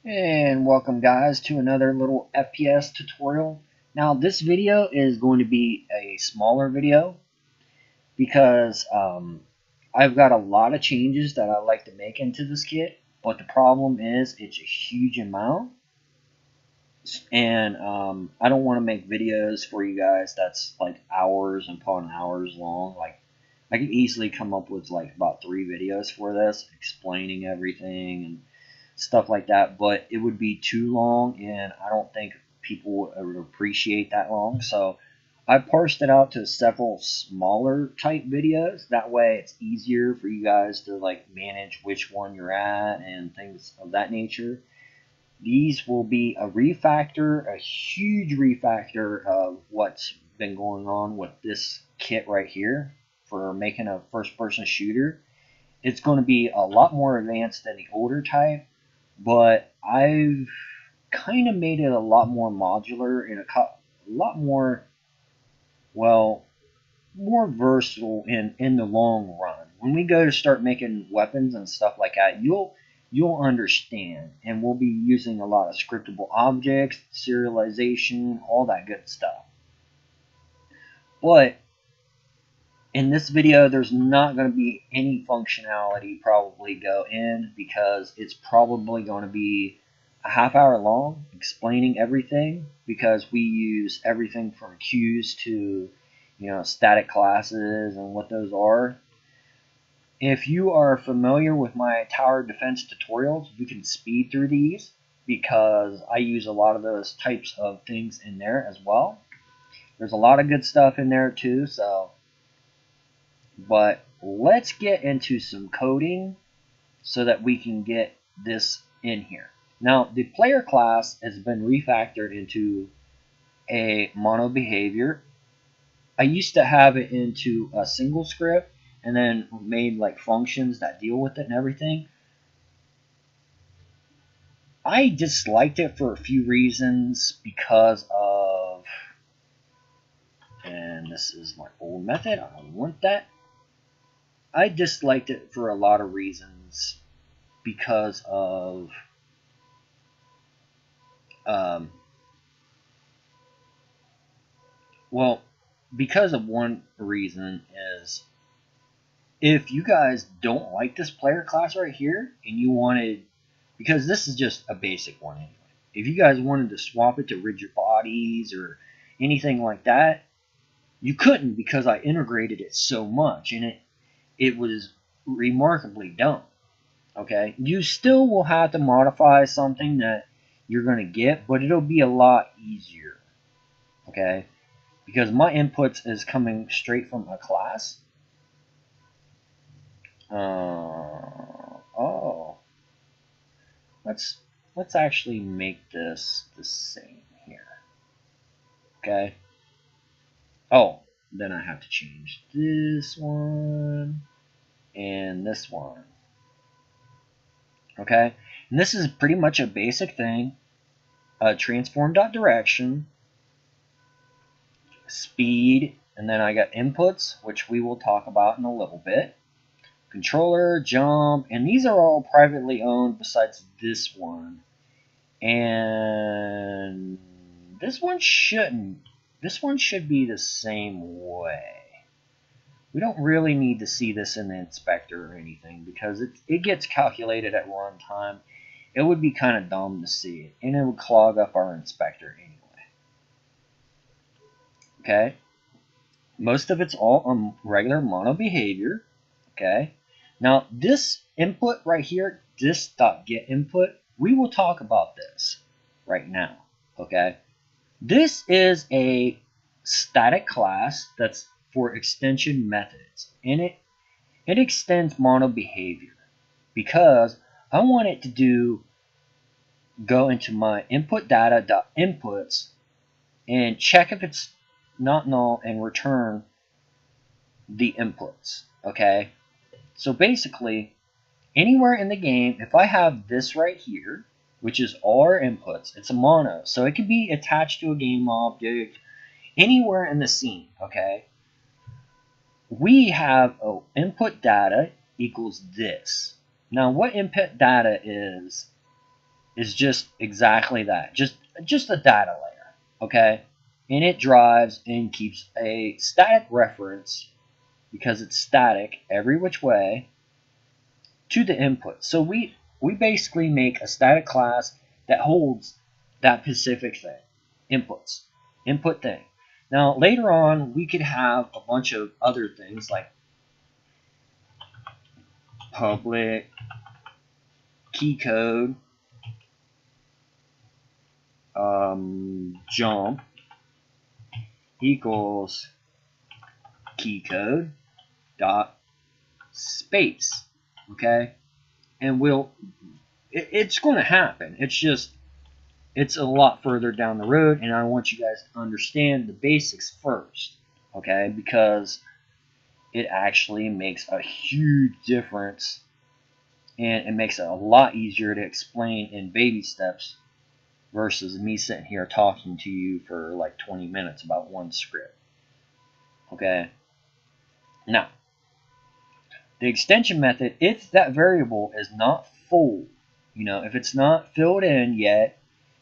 And welcome guys to another little FPS tutorial. Now this video is going to be a smaller video because I've got a lot of changes that I like to make into this kit, but the problem is it's a huge amount, and I don't want to make videos for you guys that's like hours upon hours long. Like I could easily come up with like about 3 videos for this explaining everything and stuff like that, but it would be too long, and I don't think people would appreciate that long. So I parsed it out to several smaller type videos. That way it's easier for you guys to like manage which one you're at and things of that nature. These will be a refactor, a huge refactor of what's been going on with this kit right here for making a first person shooter. It's going to be a lot more advanced than the older type, but I've kind of made it a lot more modular and a lot more, well, more versatile in the long run. When we go to start making weapons and stuff like that, you'll understand, and we'll be using a lot of scriptable objects, serialization, all that good stuff. But in this video, there's not going to be any functionality probably go in because it's probably going to be a half-hour long explaining everything, because we use everything from queues to static classes and what those are. If you are familiar with my tower defense tutorials, you can speed through these because I use a lot of those types of things in there as well. There's a lot of good stuff in there too, but let's get into some coding so that we can get this in here. Now, the player class has been refactored into a mono behavior. I used to have it into a single script and then made like functions that deal with it and everything. I disliked it for a few reasons because of, and this is my old method, I don't want that. I disliked it for a lot of reasons because of well, because of one reason is, if you guys don't like this player class right here and you wanted, because this is just a basic one anyway, if you guys wanted to swap it to rigid bodies or anything like that, you couldn't because I integrated it so much, and it was remarkably dumb. Okay, you still will have to modify something that you're going to get, but it'll be a lot easier. Okay, because my inputs is coming straight from a class. Oh, let's actually make this the same here. Okay. Oh, then I have to change this one and this one. Okay, and this is pretty much a basic thing. Transform.direction, speed, and then I got inputs, which we will talk about in a little bit. Controller, jump, and these are all privately owned besides this one. And this one shouldn't. This one should be the same way. We don't really need to see this in the inspector or anything because it gets calculated at runtime. It would be kind of dumb to see it, and it would clog up our inspector anyway. Okay, most of it's all on regular mono behavior. Okay, now this input right here, this.get input, we will talk about this right now. Okay, this is a static class that's for extension methods, and it extends mono behavior because I want it to go into my input data.inputs and check if it's not null and return the inputs. Okay, so basically anywhere in the game, if I have this right here, which is all our inputs, it's a mono, so it can be attached to a game object anywhere in the scene. Okay, we have input data equals this. Now what input data is is just exactly that, just a data layer, okay? And it drives and keeps a static reference because it's static every which way to the input. So we basically make a static class that holds that specific thing, input thing. Now later on we could have a bunch of other things like public key code jump equals key code dot space, okay? And it's going to happen. It's a lot further down the road, and I want you guys to understand the basics first, okay? Because it actually makes a huge difference, and it makes it a lot easier to explain in baby steps versus me sitting here talking to you for like 20 minutes about one script, okay? Now, the extension method, if that variable is not full, if it's not filled in yet,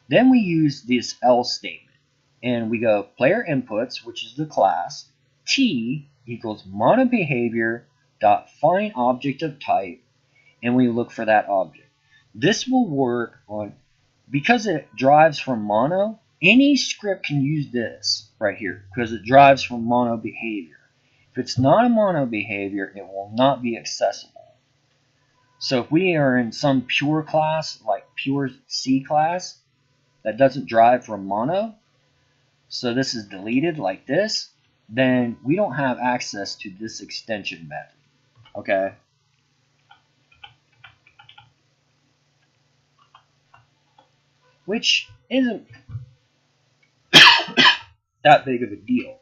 then we use this else statement. And we go player inputs, which is the class, t equals monoBehavior dot find object of type, and we look for that object. This will work on, because it drives from mono, any script can use this right here because it drives from mono behavior. If it's not a mono behavior, it will not be accessible. So if we are in some pure class, like pure C class, that doesn't drive from mono, so this is deleted like this, then we don't have access to this extension method, okay? Which isn't that big of a deal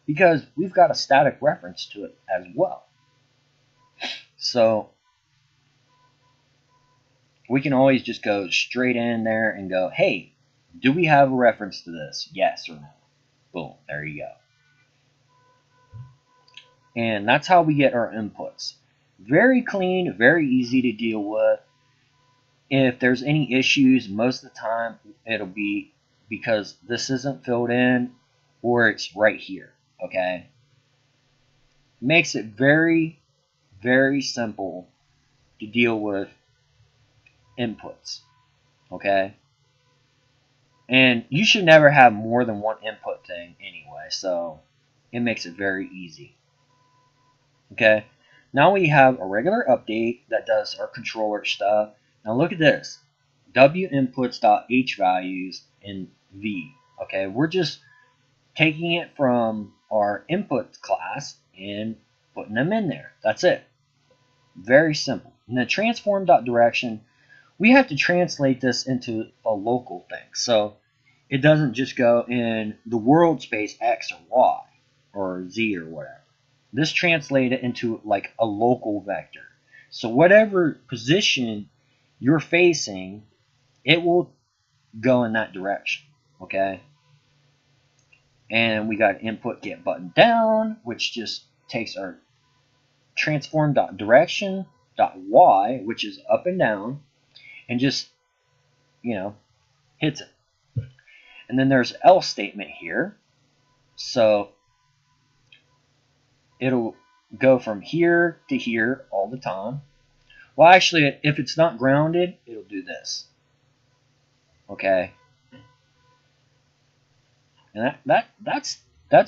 because we've got a static reference to it as well. So we can always just go straight in there and go, hey, do we have a reference to this? Yes or no? Boom, there you go. And that's how we get our inputs. Very clean, very easy to deal with. If there's any issues, most of the time it'll be because this isn't filled in or it's right here, okay? Makes it very, very simple to deal with inputs, okay? And you should never have more than one input thing anyway, so it makes it very easy. Okay, now we have a regular update that does our controller stuff. Now look at this, W inputs.h values in V. Okay, we're just taking it from our input class and putting them in there. That's it. Very simple. And the transform.direction, we have to translate this into a local thing. So it doesn't just go in the world space X or Y or Z or whatever. This translates it into like a local vector. So whatever position you're facing, it will go in that direction, okay? And we got input get button down, which just takes our transform.direction.y, which is up and down, and just, hits it. And then there's else statement here. So it'll go from here to here all the time. Well, actually, if it's not grounded, it'll do this. Okay. And that's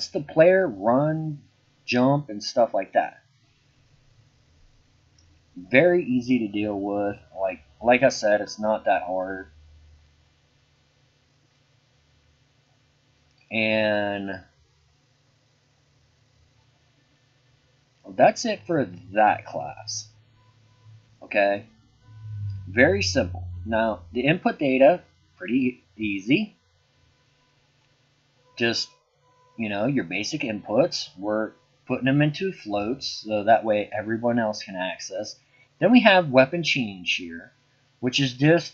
the player run, jump, and stuff like that. Very easy to deal with. Like I said, it's not that hard. And that's it for that class. Okay, very simple. Now the input data, pretty easy. Just, your basic inputs, we're putting them into floats so that way everyone else can access. Then we have weapon change here, which is just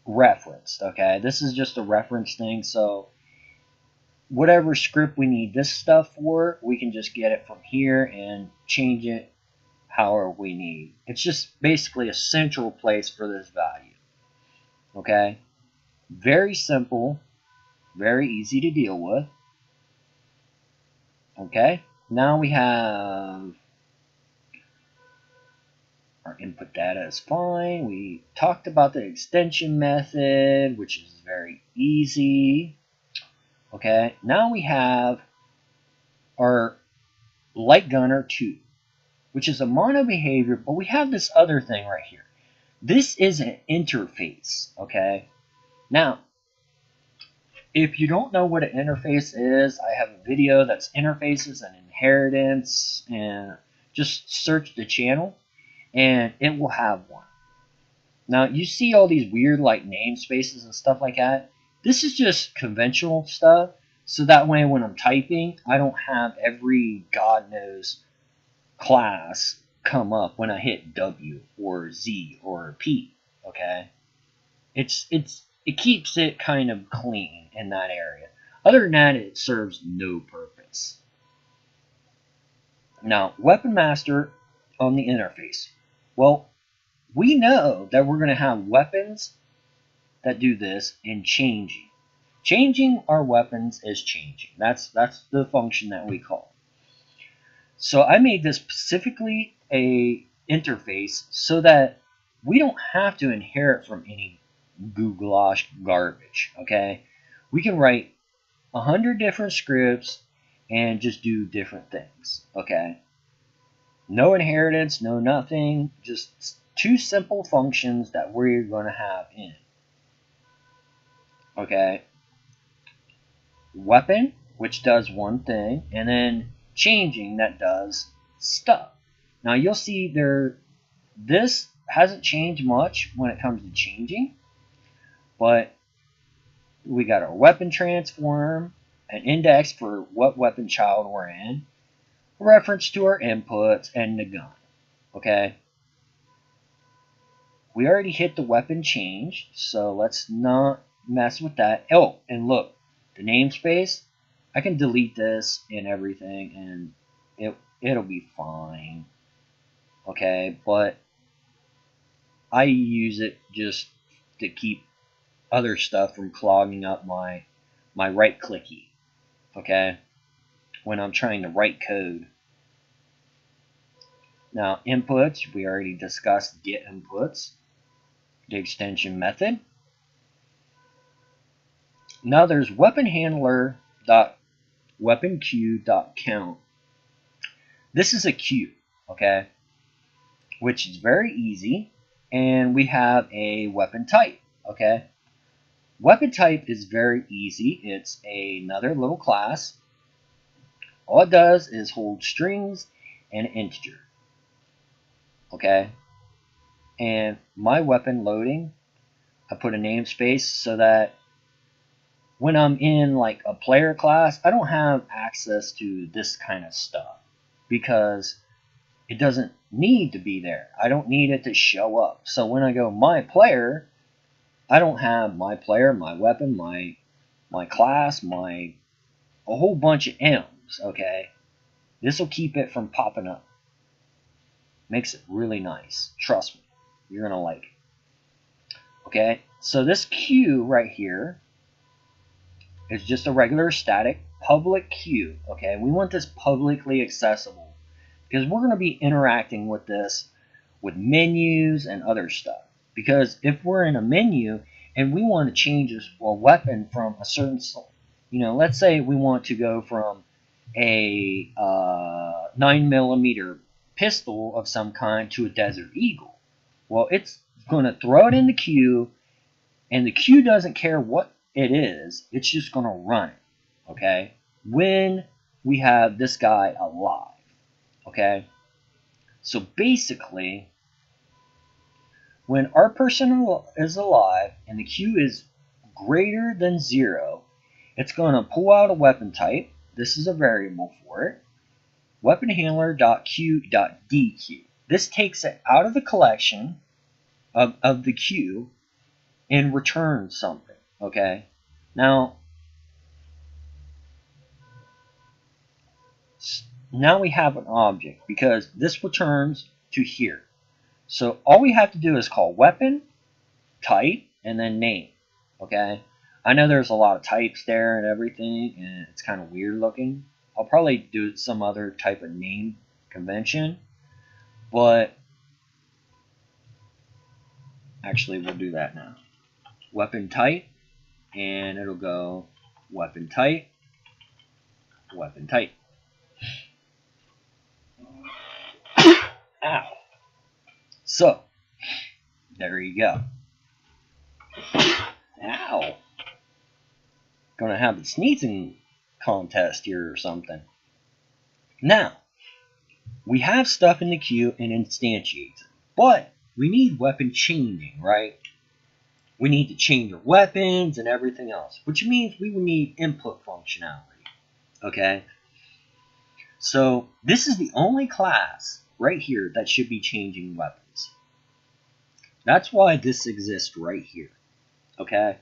referenced. Okay, this is just a reference thing, so whatever script we need this stuff for, we can just get it from here and change it however we need. It's just basically a central place for this value. Okay, very simple, very easy to deal with. Okay, now we have our input data is fine. We talked about the extension method, which is very easy. Okay, now we have our light gunner 2, which is a mono behavior, but we have this other thing right here. This is an interface, okay? Now, if you don't know what an interface is, I have a video that's interfaces and inheritance, and just search the channel and it will have one. Now, you see all these weird like namespaces and stuff like that. This is just conventional stuff, so that way when I'm typing, I don't have every God knows class come up when I hit W or Z or P. Okay, it keeps it kind of clean in that area. Other than that, it serves no purpose. Now, Weapon Master on the interface. Well, we know that we're going to have weapons that do this and changing. Changing our weapons is changing. That's the function that we call. So I made this specifically a interface so that we don't have to inherit from any goulash garbage. Okay, we can write 100 different scripts and just do different things. Okay, no inheritance, no nothing, just two simple functions that we're going to have in. Okay, weapon, which does one thing, and then changing, that does stuff. Now you'll see this hasn't changed much when it comes to changing, but we got our weapon transform, an index for what weapon child we're in, a reference to our inputs, and the gun. Okay, we already hit the weapon change, so let's not mess with that. Oh, and look, the namespace, I can delete this and everything, and it'll be fine. Okay, but I use it just to keep other stuff from clogging up my right clicky. Okay, when I'm trying to write code. Now inputs, we already discussed get inputs, the extension method. Now there's weapon handler dot weapon queue dot count. This is a queue, okay, which is very easy, and we have a weapon type. Okay, weapon type is very easy. It's another little class. All it does is hold strings and integer. Okay, and my weapon loading, I put a namespace so that when I'm in like a player class, I don't have access to this kind of stuff because it doesn't need to be there. I don't need it to show up. So when I go my player, I don't have my player, my weapon, my class, a whole bunch of M's. Okay, this will keep it from popping up. Makes it really nice. Trust me, you're gonna like it. Okay, so this queue right here is just a regular static public queue. Okay, we want this publicly accessible because we're going to be interacting with this with menus and other stuff. Because if we're in a menu and we want to change a weapon from a certain, let's say we want to go from a 9mm pistol of some kind to a Desert Eagle. Well, it's going to throw it in the queue, and the queue doesn't care what it is. It's just going to run it. Okay, when we have this guy alive. Okay, so basically, when our person is alive and the queue is greater than 0, it's going to pull out a weapon type. This is a variable for it. Weapon handler.queue.dequeue. This takes it out of the collection of the queue and returns something. Okay, now we have an object because this returns to here. So all we have to do is call weapon type and then name. Okay, I know there's a lot of types there and everything, and it's kind of weird looking. I'll probably do some other type of name convention, but actually we'll do that now. Weapon type, and it'll go weapon type, weapon type. Ow. So, there you go. Ow. Gonna have the sneezing contest here or something. Now, we have stuff in the queue and instantiates it, but we need weapon changing, right? We need to change our weapons and everything else, which means we will need input functionality, okay? So this is the only class right here that should be changing weapons. That's why this exists right here, okay?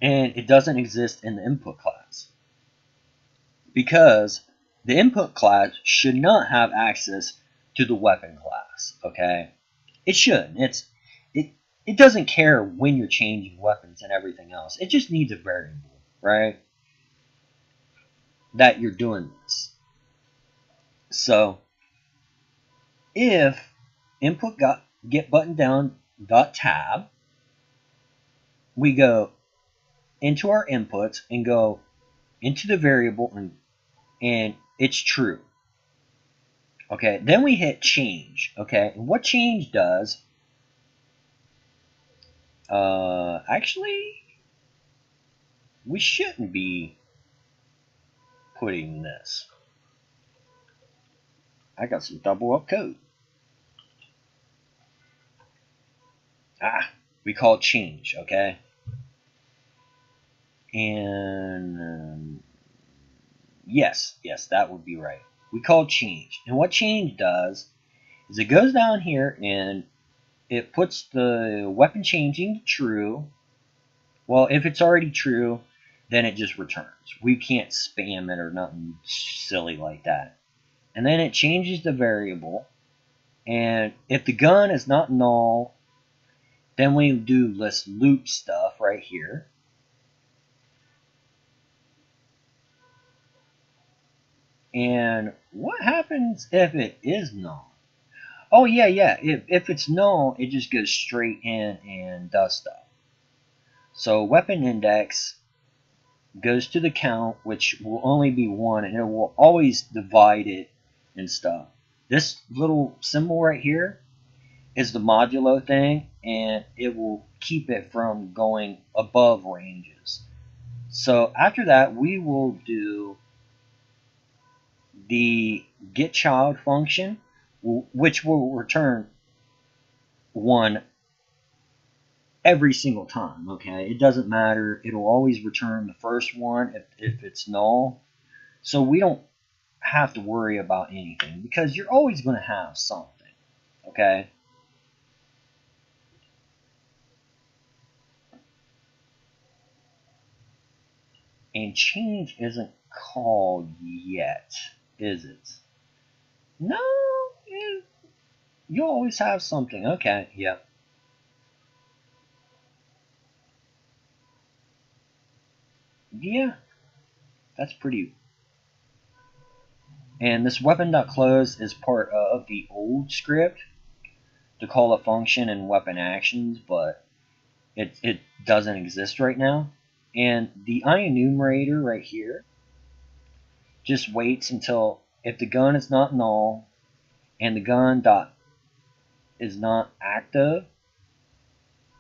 And it doesn't exist in the input class, because the input class should not have access to the weapon class, okay? It shouldn't. It doesn't care when you're changing weapons and everything else. It just needs a variable, right? That you're doing this. So if input get button down dot tab, we go into our inputs and go into the variable, and it's true. Okay, then we hit change. Okay, and what change does, actually, we shouldn't be putting this. I got some double up code. We call it change, okay? And yes, that would be right. We call change. And what change does is it goes down here and it puts the weapon changing to true. Well, if it's already true, then it just returns. We can't spam it or nothing silly like that. And then it changes the variable. And if the gun is not null, then we do this loop stuff right here. And what happens if it is null? Oh, yeah. If it's null, it just goes straight in and does stuff. So weapon index goes to the count, which will only be 1, and it will always divide it and stuff. This little symbol right here is the modulo thing, and it will keep it from going above ranges. So after that, we will do the getChild function, which will return 1 every single time, okay? It doesn't matter. It'll always return the first one if it's null. So we don't have to worry about anything, because you're always going to have something, okay? And change isn't called yet, is it? No, you always have something. Okay, yeah. Yeah, that's pretty. And this weapon.close is part of the old script to call a function and weapon actions, but it doesn't exist right now. And the IEnumerator right here just waits until if the gun is not null and the gun dot is not active.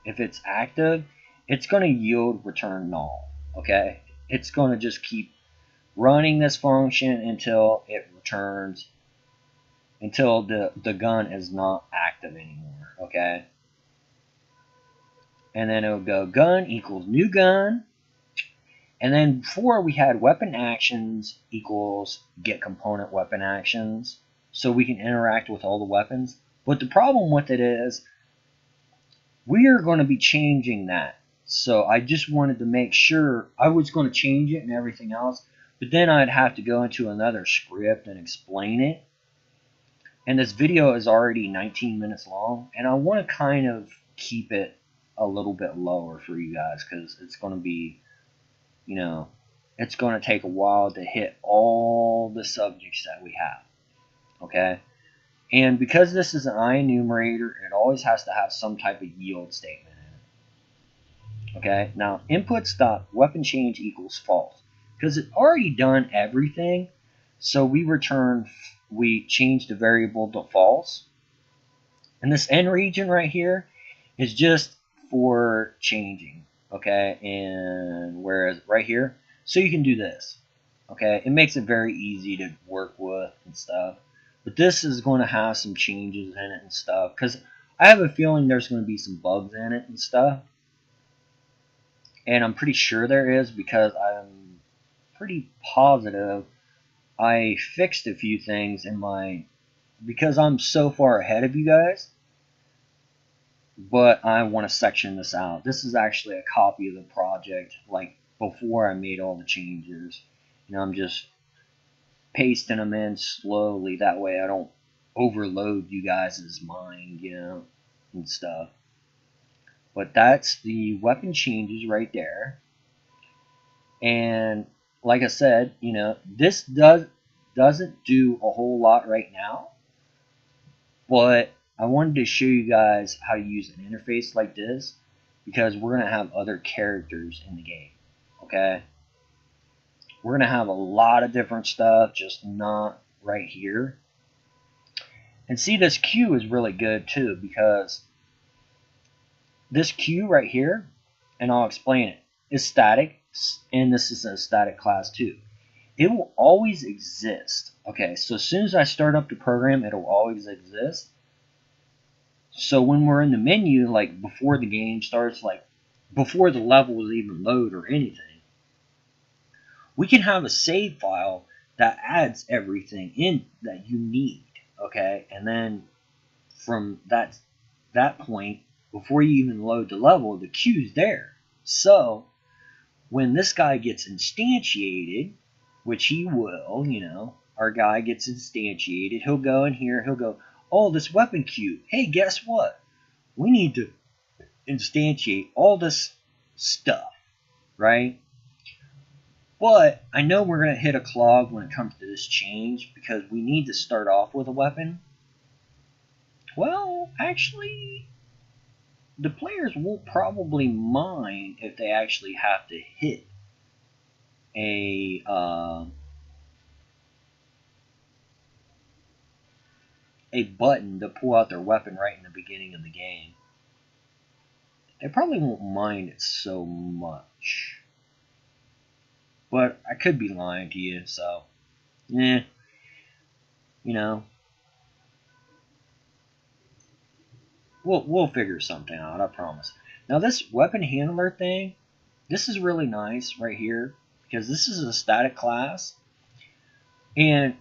If it's active, it's going to yield return null. Okay, it's going to just keep running this function until it returns, until the gun is not active anymore. Okay, and then it will go gun equals new gun. And then before we had weapon actions equals get component weapon actions, so we can interact with all the weapons. But the problem with it is we are going to be changing that. So I just wanted to make sure. I was going to change it and everything else, but then I'd have to go into another script and explain it. And this video is already 19 minutes long, and I want to kind of keep it a little bit lower for you guys because it's going to be, you know, it's going to take a while to hit all the subjects that we have. Okay? And because this is an enumerator, it always has to have some type of yield statement in it. Okay? Now, inputs.weapon change equals false. Because it already done everything, so we change the variable to false. And this end region right here is just for changing. Okay? And whereas right here, so you can do this. Okay? It makes it very easy to work with and stuff. But this is going to have some changes in it and stuff. Because I have a feeling there's going to be some bugs in it and stuff. And I'm pretty sure there is because I'm pretty positive I fixed a few things in my... Because I'm so far ahead of you guys. But I want to section this out. This is actually a copy of the project, like before I made all the changes. You know, I'm just pasting them in slowly. That way I don't overload you guys' mind, you know, and stuff. But that's the weapon changes right there. And like I said, you know, this doesn't do a whole lot right now. But I wanted to show you guys how to use an interface like this because we're going to have other characters in the game. Okay? We're going to have a lot of different stuff, just not right here. And see, this queue is really good too because this queue right here, and I'll explain it, is static, and this is a static class too. It will always exist. Okay, so as soon as I start up the program, it will always exist. So when we're in the menu, like before the game starts, like before the levels even load or anything, we can have a save file that adds everything in that you need. Okay, and then from that point, before you even load the level, the queue's there. So when this guy gets instantiated, which he will, you know, our guy gets instantiated, he'll go in here, he'll go, oh, this weapon queue. Hey, guess what? We need to instantiate all this stuff, right? But I know we're going to hit a clog when it comes to this change because we need to start off with a weapon. Well, actually, the players won't probably mind if they actually have to hit a button to pull out their weapon right in the beginning of the game. They probably won't mind it so much. But I could be lying to you, so you know, we'll figure something out, I promise. Now this weapon handler thing, this is really nice right here because this is a static class, and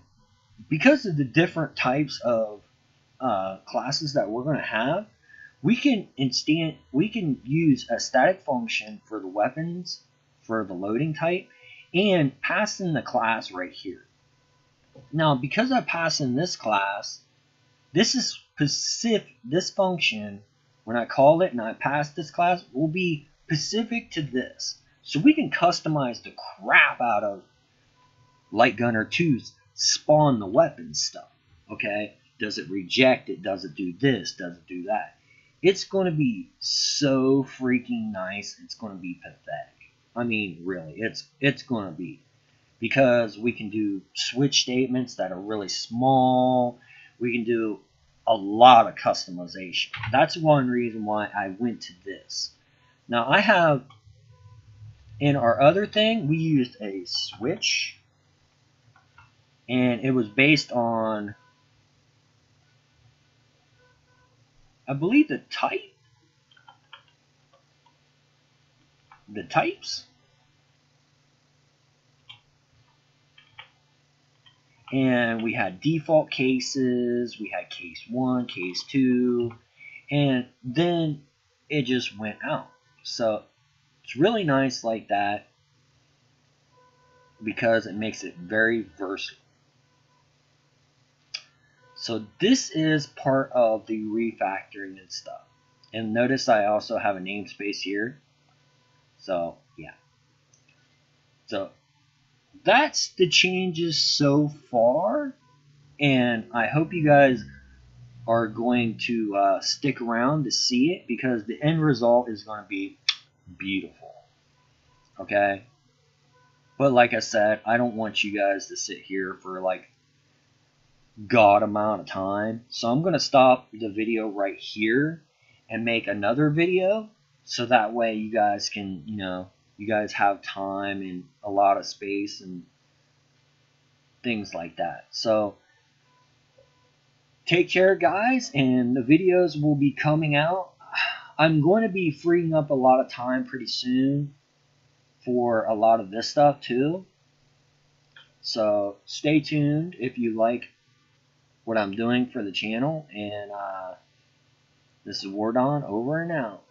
because of the different types of classes that we're going to have, we can use a static function for the weapons for the loading type and pass in the class right here. Now, because I pass in this class, this is specific. This function, when I call it and I pass this class, will be specific to this. So we can customize the crap out of Light Gunner 2's spawn the weapon stuff. Okay? Does it reject it? Does it do this? Does it do that? It's going to be so freaking nice. It's going to be pathetic. I mean, really, it's going to be. Because we can do switch statements that are really small. We can do a lot of customization. That's one reason why I went to this. Now, I have, in our other thing, we used a switch. And it was based on, I believe, the types. And we had default cases, we had case 1, case 2, and then it just went out. So it's really nice like that because it makes it very versatile. So this is part of the refactoring and stuff. And notice I also have a namespace here. So yeah. So that's the changes so far. And I hope you guys are going to stick around to see it, because the end result is going to be beautiful. Okay? But like I said, I don't want you guys to sit here for like God amount of time. So I'm going to stop the video right here and make another video, so that way you guys can, you guys have time and a lot of space and things like that. So take care, guys, and the videos will be coming out. I'm going to be freeing up a lot of time pretty soon for a lot of this stuff too. So stay tuned if you like what I'm doing for the channel. And this is Wardon, over and out.